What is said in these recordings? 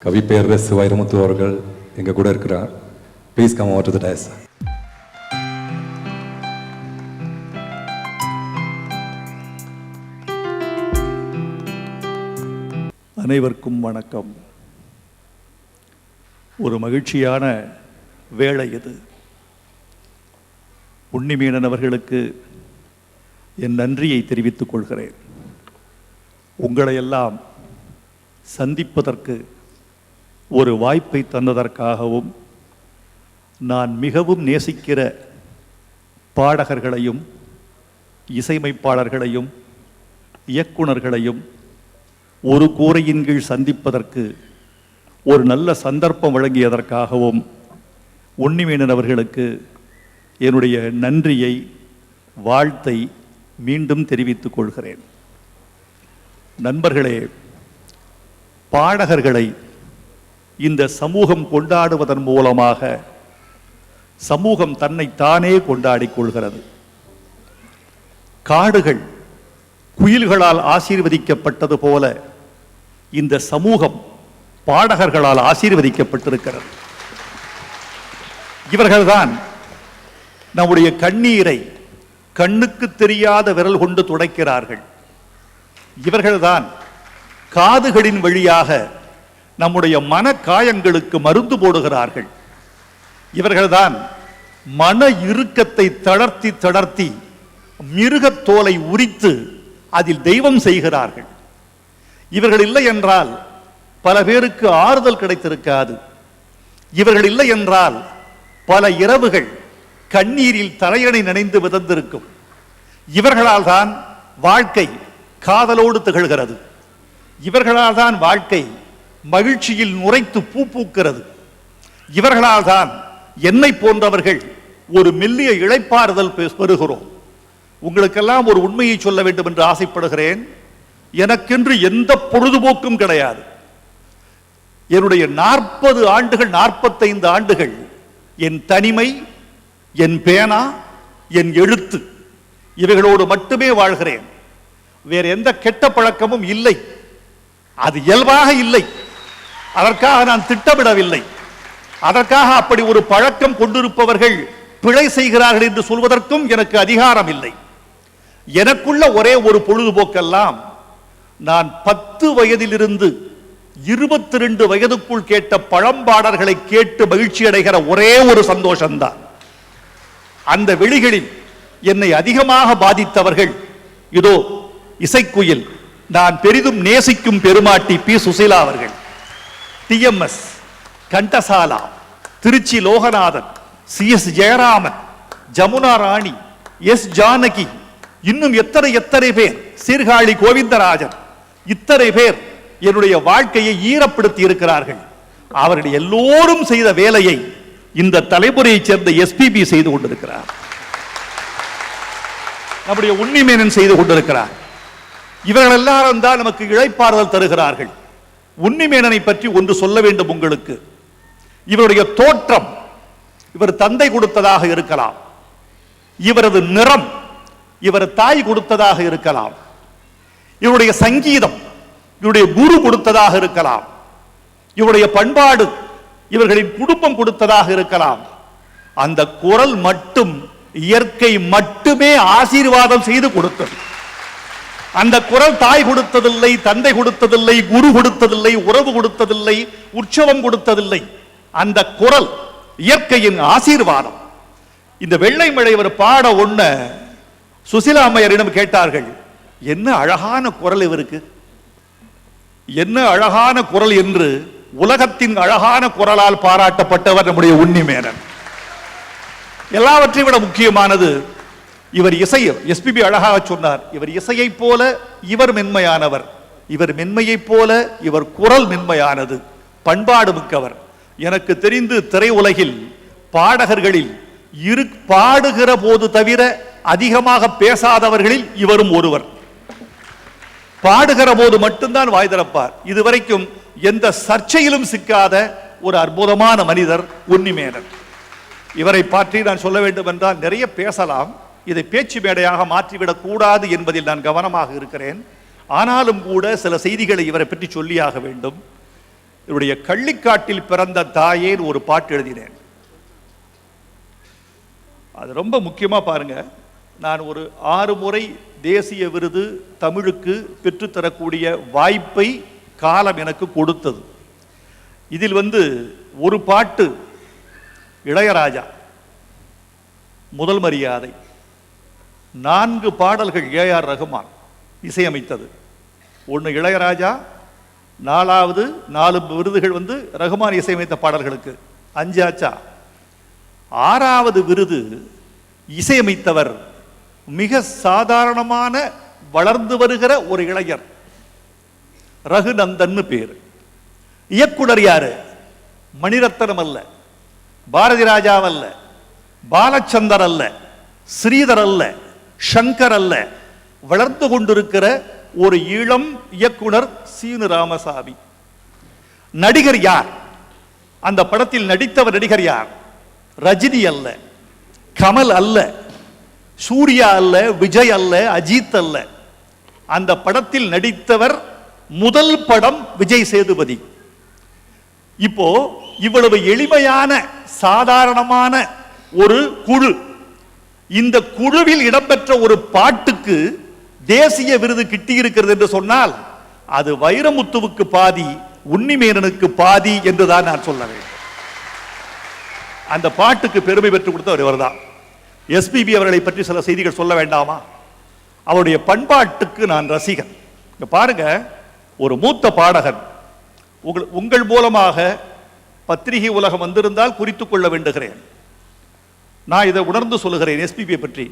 கவி பேரரசு வைரமுத்து அவர்கள் எங்க கூட இருக்கிறார். Please come over to the dais. அனைவருக்கும் வணக்கம். ஒரு மகிழ்ச்சியான வேளை இது. உன்னிமேனன் அவர்களுக்கு என் நன்றியை தெரிவித்துக் கொள்கிறேன். உங்களையெல்லாம் சந்திப்பதற்கு ஒரு வாய்ப்பை தந்ததற்காகவும், நான் மிகவும் நேசிக்கிற பாடகர்களையும் இசையமைப்பாளர்களையும் இயக்குனர்களையும் ஒரு கூரையின் கீழ் சந்திப்பதற்கு ஒரு நல்ல சந்தர்ப்பம் வழங்கியதற்காகவும் உன்னிமேனன் அவர்களுக்கு என்னுடைய நன்றியை, வாழ்த்தை மீண்டும் தெரிவித்துக் கொள்கிறேன். நண்பர்களே, பாடகர்களை இந்த சமூகம் கொண்டாடுவதன் மூலமாக சமூகம் தன்னை தானே கொண்டாடிக் கொள்கிறது. காடுகள் குயில்களால் ஆசீர்வதிக்கப்பட்டது போல இந்த சமூகம் பாடகர்களால் ஆசீர்வதிக்கப்பட்டிருக்கிறது. இவர்கள்தான் நம்முடைய கண்ணீரை கண்ணுக்கு தெரியாத விரல் கொண்டு துடைக்கிறார்கள். இவர்கள்தான் காதுகளின் வழியாக நம்முடைய மன காயங்களுக்கு மருந்து போடுகிறார்கள். இவர்கள்தான் மன இறுக்கத்தை தளர்த்தி தளர்த்தி மிருகத்தோலை உரித்து அதில் தெய்வம் செய்கிறார்கள். இவர்கள் இல்லை என்றால் பல பேருக்கு ஆறுதல் கிடைத்திருக்காது. இவர்கள் இல்லை என்றால் பல இரவுகள் கண்ணீரில் தலையணை நனைந்து விதந்திருக்கும். இவர்களால் தான் வாழ்க்கை காதலோடு திகழ்கிறது. இவர்களால் தான் வாழ்க்கை மகிழ்ச்சியில் நுரைத்து பூ பூக்கிறது. இவர்களால் தான் என்னை போன்றவர்கள் ஒரு மெல்லிய இளைப்பாறுதல் பெறுகிறோம். உங்களுக்கெல்லாம் ஒரு உண்மையை சொல்ல வேண்டும் என்று ஆசைப்படுகிறேன். எனக்கென்று எந்த பொழுதுபோக்கும் கிடையாது. என்னுடைய 40 ஆண்டுகள் 45 ஆண்டுகள் என் தனிமை, என் பேனா, என் எழுத்து இவைகளோடு மட்டுமே வாழ்கிறேன். வேறு எந்த கெட்ட பழக்கமும் இல்லை. அது இயல்பாக இல்லை. அதற்காக நான் திட்டமிடவில்லை. அதற்காக அப்படி ஒரு பழக்கம் கொண்டிருப்பவர்கள் பிழை செய்கிறார்கள் என்று சொல்வதற்கும் எனக்கு அதிகாரம் இல்லை. எனக்குள்ள ஒரே ஒரு பொழுதுபோக்கெல்லாம், நான் 10 வயதிலிருந்து 22 வயதுக்குள் கேட்ட பழம்பாடல்களை கேட்டு மகிழ்ச்சி அடைகிற ஒரே ஒரு சந்தோஷம்தான். அந்த வெளிகளில் என்னை அதிகமாக பாதித்தவர்கள் இதோ இசைக்குயில் நான் பெரிதும் நேசிக்கும் பெருமாட்டி பி. சுசீலா அவர்கள், டிஎம்எஸ், கண்டசாலா, திருச்சி லோகநாதன், CS ஜெயராமன், ஜமுனா ராணி, S ஜானகி, இன்னும் எத்தனை பேர், சீர்காழி கோவிந்தராஜன், இத்தனை பேர் என்னுடைய வாழ்க்கையை ஈரப்படுத்தி இருக்கிறார்கள். அவர்கள் எல்லோரும் செய்த வேலையை இந்த தலைமுறையைச் சேர்ந்த SPB செய்து கொண்டிருக்கிறார். நம்முடைய உன்னிமேனன் செய்து கொண்டிருக்கிறார். இவர்கள் எல்லாரும் தான் நமக்கு இளைப்பாறுதல் தருகிறார்கள். உன்னிமேனனை பற்றி ஒன்று சொல்ல வேண்டும் உங்களுக்கு. இவருடைய தோற்றம் இவர் தந்தை கொடுத்ததாக இருக்கலாம். இவரது நிறம் இவர் தாய் கொடுத்ததாக இருக்கலாம். இவருடைய சங்கீதம் இவருடைய குரு கொடுத்ததாக இருக்கலாம். இவருடைய பண்பாடு இவர்களின் குடும்பம் கொடுத்ததாக இருக்கலாம். அந்த குரல் மட்டும் இயற்கை மட்டுமே ஆசீர்வாதம் செய்து கொடுத்தது. அந்த குரல் தாய் கொடுத்ததில்லை, தந்தை கொடுத்ததில்லை, குரு கொடுத்ததில்லை, உறவு கொடுத்ததில்லை, உற்சவம் கொடுத்ததில்லை. அந்த குரல் இயற்கையின் ஆசீர்வாதம். இந்த வெள்ளை மழை ஒரு பாட ஒண்ண சுசீலா அம்மையாரிடம் கேட்டார்கள், என்ன அழகான குரல் இவருக்கு, என்ன அழகான குரல் என்று உலகத்தின் அழகான குரலால் பாராட்டப்பட்டவர் நம்முடைய உன்னிமேனன். எல்லாவற்றையும் விட முக்கியமானது இவர் இசை. SPB அழகாக சொன்னார், இவர் இசையை போல இவர் மென்மையானவர், இவர் மென்மையை போல இவர் குரல் மென்மையானது, பண்பாடு மிக்கவர். எனக்கு தெரிந்து திரையுலகில் பாடகர்களில் பாடுகிற போது தவிர அதிகமாக பேசாதவர்களில் இவரும் ஒருவர். பாடுகிற போது மட்டும்தான் வாய் திறப்பார். இதுவரைக்கும் எந்த சர்ச்சையிலும் சிக்காத ஒரு அற்புதமான மனிதர் உன்னிமேனன். இவரை பற்றி நான் சொல்ல வேண்டும் என்றால் நிறைய பேசலாம். இதை பேச்சு மேடையாக மாற்றிவிடக் கூடாது என்பதில் நான் கவனமாக இருக்கிறேன். ஆனாலும் கூட சில செய்திகளை இவரை பற்றி சொல்லியாக வேண்டும். என்னுடைய கள்ளிக்காட்டில் பிறந்த தாயேன் ஒரு பாட்டு எழுதினேன். அது ரொம்ப முக்கியமா பாருங்க. நான் ஒரு 6 முறை தேசிய விருது தமிழுக்கு பெற்றுத்தரக்கூடிய வாய்ப்பை காலம் எனக்கு கொடுத்தது. இதில் ஒரு பாட்டு இளையராஜா முதல் மரியாதை, 4 பாடல்கள் ஏஆர் ரகுமான் இசையமைத்தது. 1 இளையராஜா, 4வது 4 விருதுகள் ரகுமான் இசையமைத்த பாடல்களுக்கு 5 ஆச்சா. 6வது விருது இசையமைத்தவர் மிக சாதாரணமான வளர்ந்து வருகிற ஒரு இளைஞர், ரகுநந்தன் பேரு. இயக்குனர் யாரு? மணிரத்னம் அல்ல, பாரதி ராஜா அல்ல, பாலச்சந்தர் அல்ல, ஸ்ரீதர் அல்ல, சங்கர் அல்ல. வளர்ந்து கொண்டிருக்கிற ஒரு இளம் இயக்குனர் சீனு ராமசாமி. நடிகர் யார்? அந்த படத்தில் நடித்தவர் நடிகர் யார்? ரஜினி அல்ல, கமல் அல்ல, சூர்யா அல்ல, விஜய் அல்ல, அஜித் அல்ல. அந்த படத்தில் நடித்தவர் முதல் படம் விஜய் சேதுபதி. இப்போ இவ்வளவு எளிமையான சாதாரணமான ஒரு குழு, இந்த குழுவில் இடம்பெற்ற ஒரு பாட்டுக்கு தேசிய விருது கிட்டி இருக்கிறது என்று சொன்னால் அது வைரமுத்துவுக்கு பாதி, உன்னிமேனனுக்கு பாதி என்றுதான் நான் சொல்ல வேண்டும். அந்த பாட்டுக்கு பெருமை பெற்றுக் கொடுத்தவர் இவர்தான். எஸ்பிபி அவர்களை பற்றி சில செய்திகள் சொல்ல வேண்டாமா? அவருடைய பண்பாட்டுக்கு நான் ரசிகன். பாருங்க, ஒரு மூத்த பாடகன் உங்கள் மூலமாக பத்திரிகை உலகம் வந்திருந்தால் குறித்துக் கொள்ள வேண்டுகிறேன். நான் இதை உணர்ந்து சொல்லுகிறேன் எஸ்பிபியை பற்றி.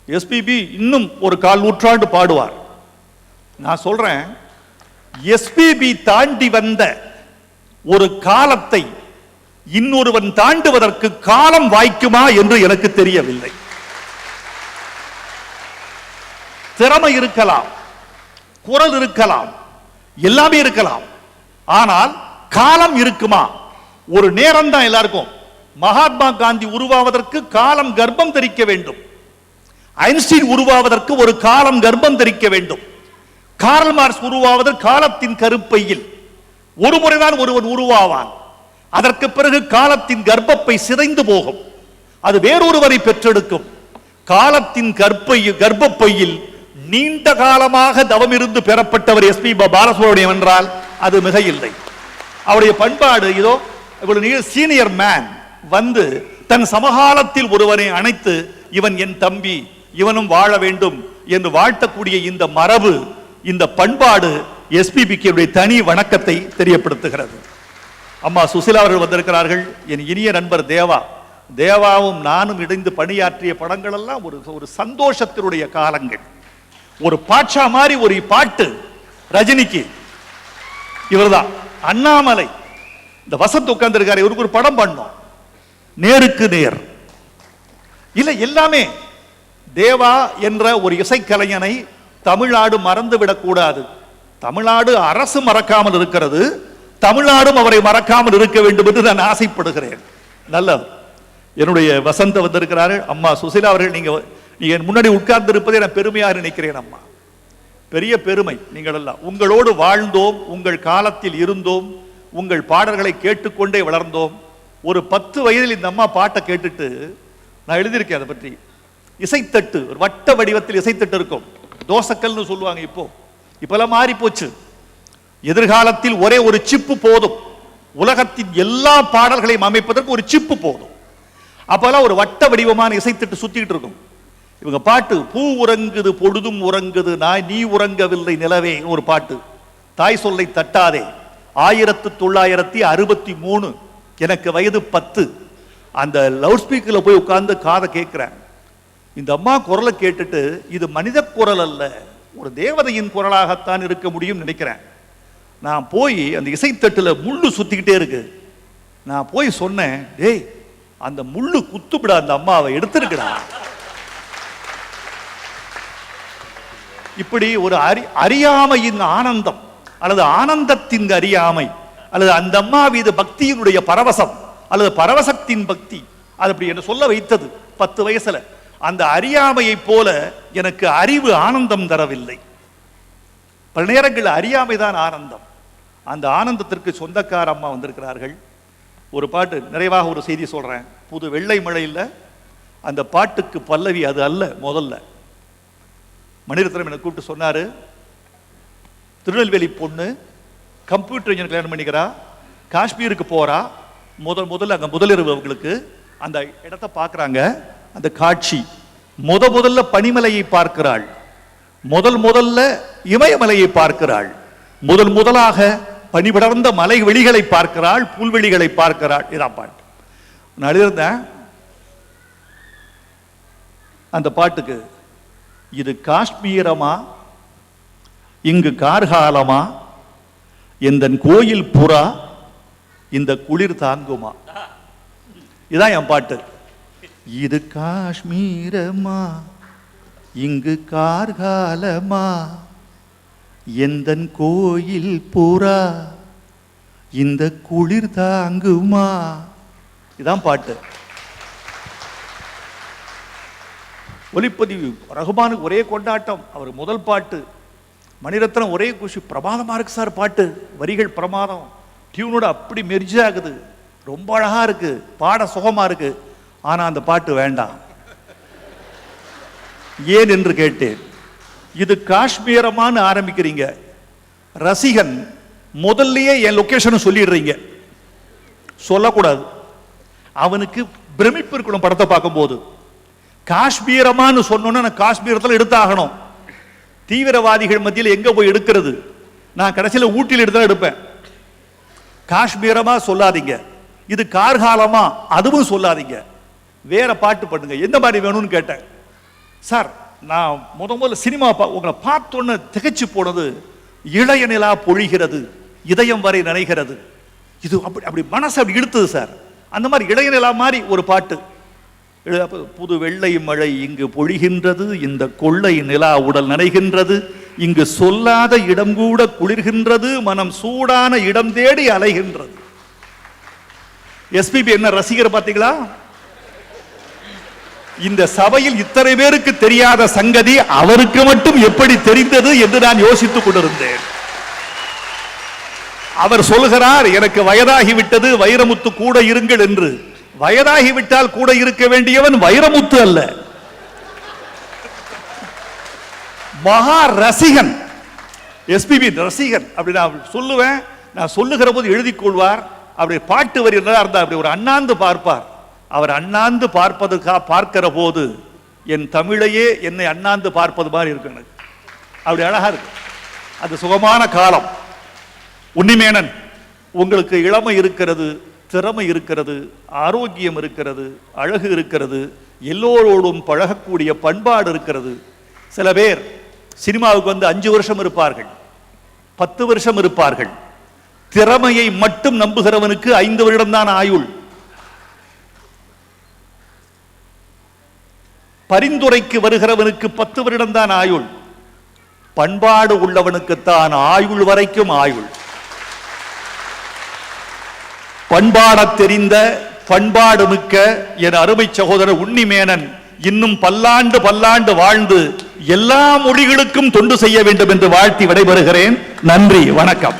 எஸ்பிபி இன்னும் ஒரு 1/4 நூற்றாண்டு பாடுவார். நான் சொல்றேன், எஸ்பிபி தாண்டி வந்த ஒரு காலத்தை இன்னொருவன் தாண்டுவதற்கு காலம் வாய்க்குமா என்று எனக்கு தெரியவில்லை. திறமை இருக்கலாம், குரல் இருக்கலாம், எல்லாமே இருக்கலாம், ஆனால் காலம் இருக்குமா? ஒரு நேரம் தான் எல்லாருக்கும். மகாத்மா காந்தி உருவாவதற்கு காலம் கர்ப்பம் தரிக்க வேண்டும். ஐன்ஸ்டீன் உருவாவதற்கு ஒரு காலம் கர்ப்பம் தரிக்க வேண்டும். கார்ல் மார்க்ஸ் உருவாவதற்கு காலத்தின் கருப்பையில் ஒரு முறைதான் ஒருவன் உருவாவான். அதற்கு பிறகு காலத்தின் கர்ப்பப்பை சிதைந்து போகும், அது வேறொருவரை பெற்றெடுக்கும். காலத்தின் கர்ப்பப்பையில் நீண்ட காலமாக தவமிருந்து பெறப்பட்டவர் எஸ்பி பாலசுப்ரமணியம் என்றால் அது மிக இல்லை. அவருடைய பண்பாடு இதோ இவ்வளவு சீனியர் மேன் தன் சமகாலத்தில் ஒருவரை அணைத்து இவன் என் தம்பி, இவனும் வாழ வேண்டும் என்று வாழ்த்தக்கூடிய இந்த மரபு, இந்த பண்பாடு எஸ்பிபிக்கு தனி வணக்கத்தை தெரியப்படுத்துகிறது. அம்மா சுசிலா அவர்கள் வந்திருக்கிறார்கள். என் இனிய நண்பர் தேவாவும் நானும் இணைந்து பணியாற்றிய படங்கள் எல்லாம் ஒரு சந்தோஷத்தினுடைய காலங்கள். ஒரு பாட்சா மாதிரி ஒரு பாட்டு ரஜினிக்கு இவர்தான். அண்ணாமலை இந்த வசந்த் உட்கார்ந்து இருக்காரு, இவருக்கு ஒரு படம் பண்ணோம், நேருக்கு நேர். இல்ல எல்லாமே தேவா என்ற ஒரு இசைக்கலைஞனை தமிழ்நாடு மறந்துவிடக் கூடாது. தமிழ்நாடு அரசு மறக்காமல் இருக்கிறது, தமிழ்நாடும் அவரை மறக்காமல் இருக்க வேண்டும் என்று நான் ஆசைப்படுகிறேன். நல்லது. என்னுடைய வசந்த வந்திருக்கிறாரு. அம்மா சுசிலா அவர்கள், நீங்க முன்னாடி உட்கார்ந்து இருப்பதை நான் பெருமையாக நினைக்கிறேன். அம்மா பெரிய பெருமை. நீங்கள் எல்லாம் உங்களோடு வாழ்ந்தோம், உங்கள் காலத்தில் இருந்தோம், உங்கள் பாடல்களை கேட்டுக்கொண்டே வளர்ந்தோம். ஒரு 10 வயதில் இந்த அம்மா பாட்டை கேட்டுட்டு நான் எழுதியிருக்கேன் அதை பற்றி. இசைத்தட்டு, ஒரு வட்ட வடிவத்தில் இசைத்தட்டு இருக்கும், தோசைக்கல்னு சொல்லுவாங்க. இப்பெல்லாம் மாறி போச்சு. எதிர்காலத்தில் ஒரே ஒரு சிப்பு போதும், உலகத்தின் எல்லா பாடல்களையும் அமைப்பதற்கு ஒரு சிப்பு போதும். அப்பெல்லாம் ஒரு வட்ட வடிவமான இசைத்தட்டு சுத்திட்டு இருக்கும். இவங்க பாட்டு, பூ உறங்குது பொழுதும் உறங்குது நீ உறங்கவில்லை நிலவே ஒரு பாட்டு. தாய் சொல்லை தட்டாதே, 1963, எனக்கு வயது 10. அந்த லவுட் ஸ்பீக்கர்ல போய் உட்கார்ந்து காதை கேட்கிறேன். இந்த அம்மா குரலை கேட்டுட்டு இது மனித குரல் அல்ல, ஒரு தேவதையின் குரலாகத்தான் இருக்க முடியும் நினைக்கிறேன். நான் போய் அந்த இசைத்தட்டுல முள்ளு சுத்திக்கிட்டே இருக்கு. நான் போய் சொன்னேன், டேய் அந்த முள்ளு குத்துப்பிட அந்த அம்மாவை எடுத்திருக்கடா. இப்படி ஒரு அறியாமையின் ஆனந்தம் அல்லது ஆனந்தத்தின் அறியாமை அல்லது அந்த அம்மா மீது பக்தியினுடைய பரவசம் அல்லது பரவசத்தின் பக்தி, அது அப்படி என்ன சொல்ல வைத்தது 10 வயசுல. அந்த அறியாமையை போல எனக்கு அறிவு ஆனந்தம் தரவில்லை. பல நேரங்களில் அறியாமைதான் ஆனந்தம். அந்த ஆனந்தத்திற்கு சொந்தக்கார அம்மா வந்திருக்கிறார்கள். ஒரு பாட்டு நிறைவாக ஒரு செய்தி சொல்றேன். புது வெள்ளை மழையில் அந்த பாட்டுக்கு பல்லவி அது அல்ல. முதல்ல மணிரத்னம் என்னை கூப்பிட்டு சொன்னாரு, திருநெல்வேலி பொண்ணு கம்ப்யூட்டர் இன்ஜினியர் கல்யாணம் பண்ணிக்கிறா, காஷ்மீருக்கு போறா, முதல்ல அங்க முதலிரவு அவங்களுக்கு அந்த இடத்தை பார்க்கறாங்க. அந்த காட்சி முதல்ல பனிமலையை பார்க்கிறாள், முதல்ல இமயமலையை பார்க்கிறாள், முதலாக பனிபடர்ந்த மலை வெளிகளை பார்க்கிறாள், புல்வெளிகளை பார்க்கிறாள். இதான் பாட்டு. நான் எழுதியிருந்தேன் அந்த பாட்டுக்கு, இது காஷ்மீரமா இங்கு கார்காலமா, எந்தன் கோயில் புறா இந்த குளிர் தாங்குமா. இதான் என் பாட்டு. இது காஷ்மீரமா இங்கு கார்காலமா, எந்தன் கோயில் புறா இந்த குளிர் தாங்குமா. இதான் பாட்டு. ஒலிப்பதிவு ரகுமானுக்கு ஒரே கொண்டாட்டம். அவர் முதல் பாட்டு. மணிரத்னம் ஒரே குஷி, பிரமாதமா இருக்கு சார் பாட்டு, வரிகள் பிரமாதம், டியூனோட அப்படி மெர்ஜ் ஆகுது, ரொம்ப அழகா இருக்கு, பாட சுகமா இருக்கு. ஆனா அந்த பாட்டு வேண்டாம். ஏன் என்று கேட்டேன். இது காஷ்மீரமான்னு ஆரம்பிக்கிறீங்க, ரசிகன் முதல்லயே என் லொகேஷன் சொல்லிடுறீங்க. சொல்லக்கூடாது, அவனுக்கு பிரமிப்பு இருக்கணும். படத்தை பார்க்கும் போது காஷ்மீரமான்னு சொன்னோன்னா நான் காஷ்மீரத்தில் எடுத்தாகணும். தீவிரவாதிகள் மத்தியில் எங்க போய் எடுக்கிறது? நான் கடைசியில் ஊட்டியில் எடுத்தா எடுப்பேன். காஷ்மீரமா சொல்லாதீங்க, இது கார்காலமா அதுவும் சொல்லாதீங்க, வேற பாட்டு பண்ணுங்க. எந்த மாதிரி வேணும்னு கேட்டேன். சார் நான் முதல்ல சினிமா உங்களை பார்த்தோன்னு திகைச்சு போனது, இளைய நிலா பொழிகிறது இதயம் வரை நனைகிறது. இது அப்படி மனசு அப்படி இழுத்தது சார். அந்த மாதிரி இளைய நிலா மாதிரி ஒரு பாட்டு. புது வெள்ளை மழை இங்கு பொழிகின்றது, இந்த கொள்ளை நிலா உடல் நனைகின்றது, இங்கு சொல்லாத இடம் கூட குளிர்கின்றது, மனம் சூடான இடம் தேடி அலைகின்றது. எஸ்பிபி என்ன ரசிகர் பார்த்தீங்களா? இந்த சபையில் இத்தனை பேருக்கு தெரியாத சங்கதி அவருக்கு மட்டும் எப்படி தெரிந்தது என்று நான் யோசித்துக் கொண்டிருந்தேன். அவர் சொல்கிறார், எனக்கு வயதாகிவிட்டது, வைரமுத்து கூட இருங்கள் என்று. வயதாகிவிட்டால் கூட இருக்க வேண்டியவன் வைரமுத்து அல்ல, மகா ரசிகன், எஸ்பிபி ரசிகன். அப்படி நான் சொல்லுவேன். நான் சொல்லுகிற போது எழுதிக் கொள்வார். அப்படி பாட்டு வரி இருந்தா அப்படி ஒரு அண்ணாந்து பார்ப்பார். அவர் அண்ணாந்து பார்க்கிற போது என் தமிழையே என்னை அண்ணாந்து பார்ப்பது மாதிரி இருக்கு எனக்கு. அப்படி அழகா இருக்கு. அது சுகமான காலம். உன்னிமேனன், உங்களுக்கு இளமை இருக்கிறது, திறமை இருக்கிறது, ஆரோக்கியம் இருக்கிறது, அழகு இருக்கிறது, எல்லோரோடும் பழகக்கூடிய பண்பாடு இருக்கிறது. சில பேர் சினிமாவுக்கு வந்து 5 வருஷம் இருப்பார்கள், 10 வருஷம் இருப்பார்கள். திறமையை மட்டும் நம்புகிறவனுக்கு 5 வருடம் தான் ஆயுள். பரிந்துரைக்கு வருகிறவனுக்கு 10 வருடம் தான் ஆயுள். பண்பாடு உள்ளவனுக்குத்தான் ஆயுள் வரைக்கும் ஆயுள். பண்பாடத் தெரிந்த பண்பாடு மிக்க என் அருமை சகோதரர் உன்னிமேனன் இன்னும் பல்லாண்டு வாழ்ந்து எல்லா மொழிகளுக்கும் தொண்டு செய்ய வேண்டும் என்று வாழ்த்தி விடைபெறுகிறேன். நன்றி, வணக்கம்.